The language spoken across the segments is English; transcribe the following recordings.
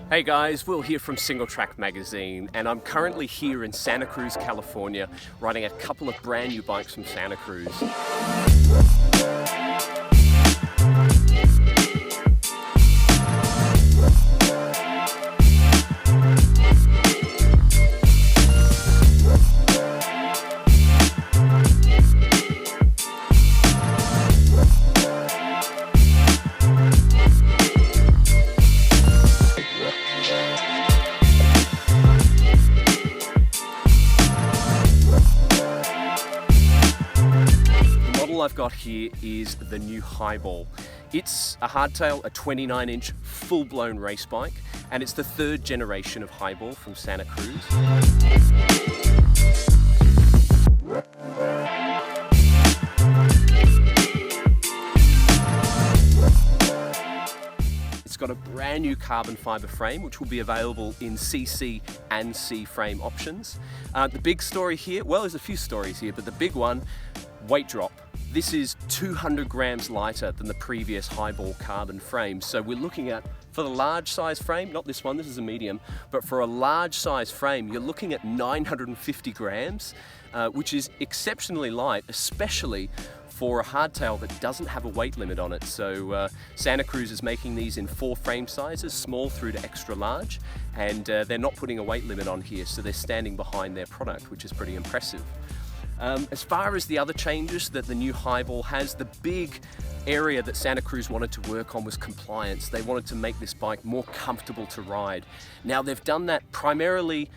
Hey guys, Will here from Singletrack magazine, and I'm currently here in Santa Cruz, California, riding a couple of brand new bikes from Santa Cruz. I've got here is the new Highball. It's a hardtail, a 29-inch full-blown race bike, and it's the third generation of Highball from Santa Cruz. It's got a brand new carbon fiber frame, which will be available in CC and C frame options. The big story here, well, there's a few stories here, but the big one, weight drop. This is 200 grams lighter than the previous Highball carbon frame. So we're looking at, for the large size frame, not this one, this is a medium, but for a large size frame, you're looking at 950 grams, which is exceptionally light, especially for a hardtail that doesn't have a weight limit on it. So Santa Cruz is making these in 4 frame sizes, small through to extra large, and they're not putting a weight limit on here, so they're standing behind their product, which is pretty impressive. As far as the other changes that the new Highball has, the big area that Santa Cruz wanted to work on was compliance. They wanted to make this bike more comfortable to ride. Now they've done that primarily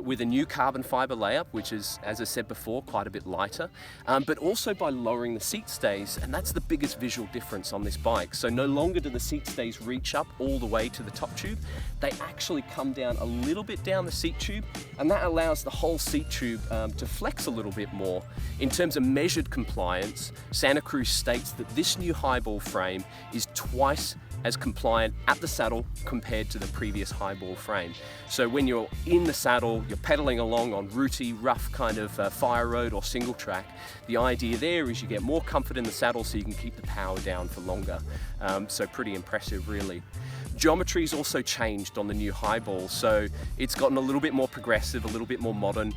with a new carbon fiber layup, which is, as I said before, quite a bit lighter, but also by lowering the seat stays, and that's the biggest visual difference on this bike. So no longer do the seat stays reach up all the way to the top tube, they actually come down a little bit down the seat tube, and that allows the whole seat tube to flex a little bit more. In terms of measured compliance, Santa Cruz states that this new Highball frame is twice as compliant at the saddle compared to the previous Highball frame. So when you're in the saddle, you're pedaling along on rooty, rough kind of fire road or single track, the idea there is you get more comfort in the saddle so you can keep the power down for longer. So pretty impressive, really. Geometry's also changed on the new Highball, so it's gotten a little bit more progressive, a little bit more modern.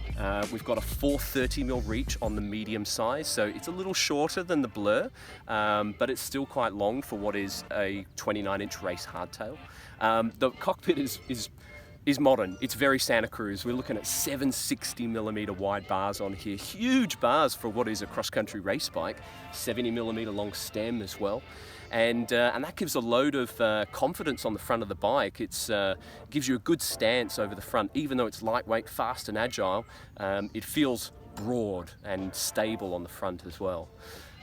We've got a 430mm reach on the medium size, so it's a little shorter than the Blur, but it's still quite long for what is a 29-inch race hardtail. The cockpit is modern. It's very Santa Cruz. We're looking at 760mm wide bars on here. Huge bars for what is a cross-country race bike. 70mm long stem as well. And that gives a load of confidence on the front of the bike. It gives you a good stance over the front. Even though it's lightweight, fast and agile, it feels broad and stable on the front as well.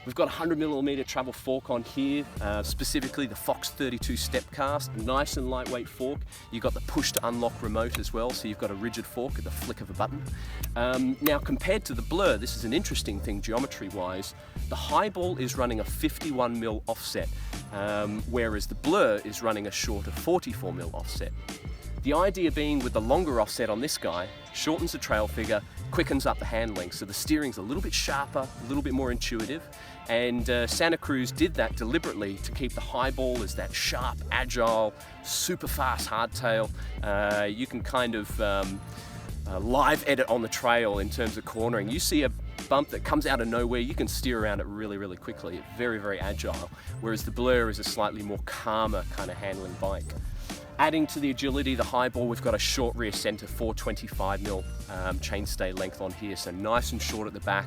We've got a 100mm travel fork on here, specifically the Fox 32 step cast, nice and lightweight fork. You've got the push to unlock remote as well, so you've got a rigid fork at the flick of a button. Now compared to the Blur, this is an interesting thing geometry-wise. The Highball is running a 51mm offset, whereas the Blur is running a shorter 44mm offset. The idea being with the longer offset on this guy, shortens the trail figure, quickens up the handling, so the steering's a little bit sharper, a little bit more intuitive, and Santa Cruz did that deliberately to keep the Highball as that sharp, agile, super fast hardtail. You can kind of live edit on the trail in terms of cornering. You see a bump that comes out of nowhere, you can steer around it really, really quickly. It's very, very agile, whereas the Blur is a slightly more calmer kind of handling bike. Adding to the agility, the Highball, we've got a short rear center 425mm chainstay length on here, so nice and short at the back.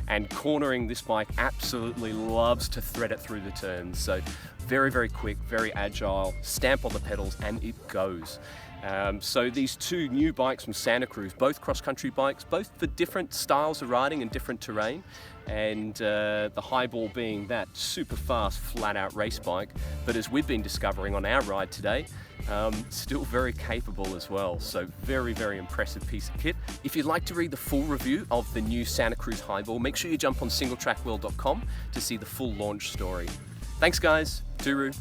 And cornering, this bike absolutely loves to thread it through the turns. So very, very quick, very agile, stamp on the pedals and it goes. So these two new bikes from Santa Cruz, both cross-country bikes, both for different styles of riding and different terrain. And the Highball being that super fast, flat-out race bike, but as we've been discovering on our ride today, still very capable as well. So very, very impressive piece of kit. If you'd like to read the full review of the new Santa Cruz Highball, make sure you jump on singletrackworld.com to see the full launch story. Thanks guys, Turu.